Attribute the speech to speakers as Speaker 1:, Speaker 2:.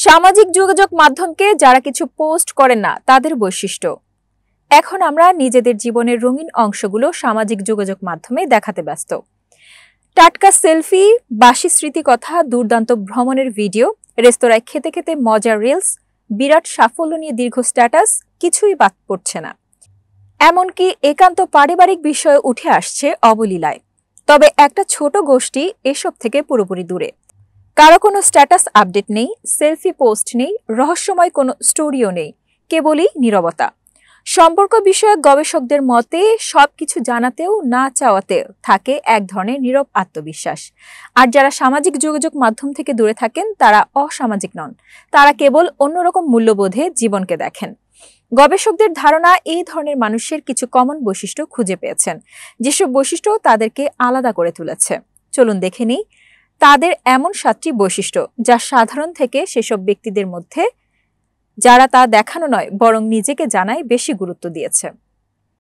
Speaker 1: সামাজিক যোগাযোগ মাধ্যমকে যারা কিছু পোস্ট করেন না তাদের বৈশিষ্ট্য। এখন আমরা নিজেদের জীবনের রঙিন অংশগুলো সামাজিক যোগাযোগ মাধ্যমে দেখাতে ব্যস্ত। টাটকা সেলফি, বাসি স্মৃতিকথা, দুর্দান্ত ভ্রমণের ভিডিও, রেস্তোরাঁয় খেতে খেতে মজার রিলস, বিরাট সাফল্য নিয়ে দীর্ঘ স্ট্যাটাস, কিছুই বাদ পড়ছে না। এমনকি একান্ত পারিবারিক বিষয় উঠে আসছে অবলীলায়। তবে একটা ছোট গোষ্ঠী এসব থেকে পুরোপুরি দূরে। কারো কোনো স্ট্যাটাস আপডেট নেই, সেলফি পোস্ট নেই, রহস্যময় কোনো স্টোরিও নেই, কেবলই নীরবতা। সম্পর্ক বিষয়ক গবেষকদের মতে সবকিছু জানাতেও না চাওয়াতেও থাকে এক ধরনের নীরব আত্মবিশ্বাস। আর যারা সামাজিক যোগাযোগ মাধ্যম থেকে দূরে থাকেন তারা অসামাজিক নন, তারা কেবল অন্যরকম মূল্যবোধে জীবনকে দেখেন। গবেষকদের ধারণা এই ধরনের মানুষের কিছু কমন বৈশিষ্ট্য খুঁজে পেয়েছেন, যেসব বৈশিষ্ট্য তাদেরকে আলাদা করে তুলেছে। চলুন দেখে নিই তাদের এমন 7টি বৈশিষ্ট্য যা সাধারণ থেকে সেসব ব্যক্তিদের মধ্যে যারা তা দেখানো নয় বরং নিজেকে জানায় বেশি গুরুত্ব দিয়েছে।